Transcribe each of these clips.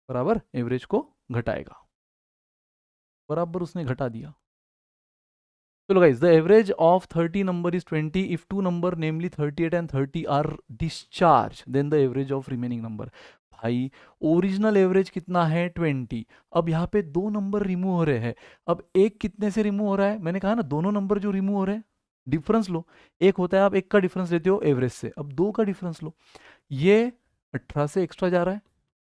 बराबर एवरेज को घटाएगा। बराबर उसने घटा दिया। चलो guys, the average of 30 number is 20 if two number namely 38 and 30 are discharge, then the average of remaining number. भाई ओरिजिनल एवरेज कितना है 20। अब यहाँ पे दो नंबर रिमूव हो रहे हैं। अब एक कितने से रिमूव हो रहा है, मैंने कहा ना दोनों नंबर जो रिमूव हो रहे हैं डिफरेंस लो। एक होता है आप एक का डिफरेंस लेते हो एवरेज से, अब दो का डिफरेंस लो। ये 18 से एक्स्ट्रा जा रहा है।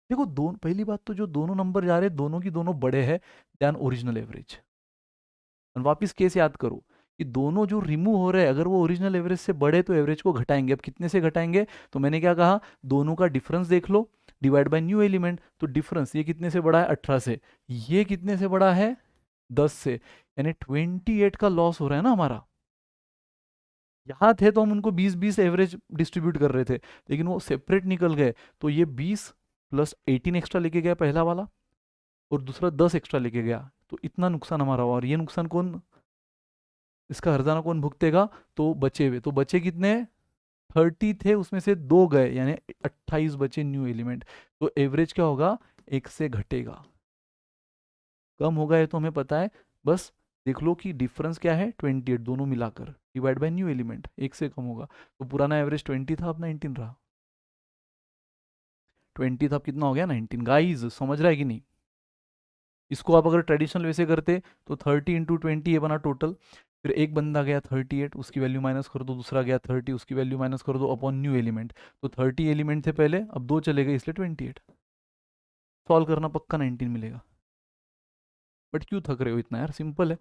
देखो दोनों, पहली बात तो जो दोनों नंबर जा रहे हैं दोनों की दोनों बड़े हैं देन ओरिजिनल एवरेज। और वापिस केस याद करो कि दोनों जो रिमूव हो रहे हैं अगर वो ओरिजिनल एवरेज से बड़े तो एवरेज को घटाएंगे। अब कितने से घटाएंगे, तो मैंने क्या कहा, दोनों का डिफरेंस देख लो डिवाइड बाय न्यू एलिमेंट। तो डिफरेंस ये कितने से बड़ा है 18 से, ये कितने से बड़ा है 10 से, यानी 28 का लॉस हो रहा है ना हमारा। यहाँ थे तो हम उनको 20-20 एवरेज डिस्ट्रीब्यूट कर रहे थे, लेकिन वो सेपरेट निकल गए। तो ये 20 प्लस 18 एक्स्ट्रा लेके गया पहला वाला, और दूसरा 10 एक्स्ट्रा लेके गया। तो इतना नुकसान हमारा हुआ, और ये नुकसान कौन, इसका हर्जाना कौन भुगतेगा, तो बचे हुए। तो बचे कितने, 30 थे उसमें से दो गए, यानी 28 बचे न्यू एलिमेंट। तो एवरेज क्या होगा, एक से घटेगा। कम होगा ये तो हमें पता है, बस देख लो कि डिफरेंस क्या है 28, दोनों मिलाकर डिवाइड बाय न्यू एलिमेंट, एक से कम होगा। तो पुराना एवरेज 20 था, अब 19 रहा। 20 था, अब कितना हो गया 19। गाइज समझ रहा है कि नहीं। इसको आप अगर ट्रेडिशनल वैसे करते तो 30 इंटू 20 ये बना टोटल। फिर एक बंदा गया 38, उसकी वैल्यू माइनस कर दो, दूसरा गया 30, उसकी वैल्यू माइनस कर दो अपॉन न्यू एलिमेंट। तो 30 एलिमेंट थे पहले, अब दो चले गए इसलिए 28। सॉल्व करना पक्का 19 मिलेगा। बट क्यों थक रहे हो इतना यार, सिंपल है।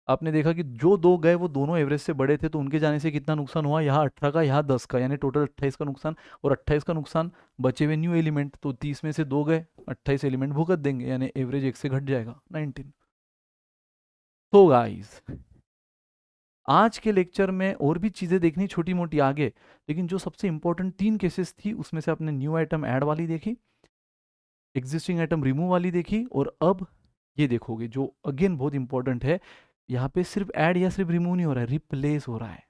आपने देखा कि जो दो गए वो दोनों एवरेज से बड़े थे, तो उनके जाने से कितना नुकसान हुआ, यहाँ 18 का यहाँ 10 का, यानी टोटल 28 का नुकसान। और 28 का नुकसान बचे हुए न्यू एलिमेंट, तो 30 में से दो गए, 28 एलिमेंट भुगत देंगे, यानी एवरेज एक से घट जाएगा 19। तो गाइस आज के लेक्चर में और भी चीज़ें देखनी छोटी मोटी आगे, लेकिन जो सबसे इंपॉर्टेंट तीन केसेस थी उसमें से आपने न्यू आइटम ऐड वाली देखी, एग्जिस्टिंग आइटम रिमूव वाली देखी, और अब ये देखोगे जो अगेन बहुत इंपॉर्टेंट है। यहाँ पे सिर्फ ऐड या सिर्फ रिमूव नहीं हो रहा है, रिप्लेस हो रहा है।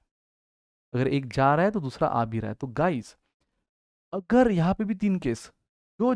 अगर एक जा रहा है तो दूसरा आ भी रहा है। तो गाइस अगर यहाँ पे भी तीन केस, जो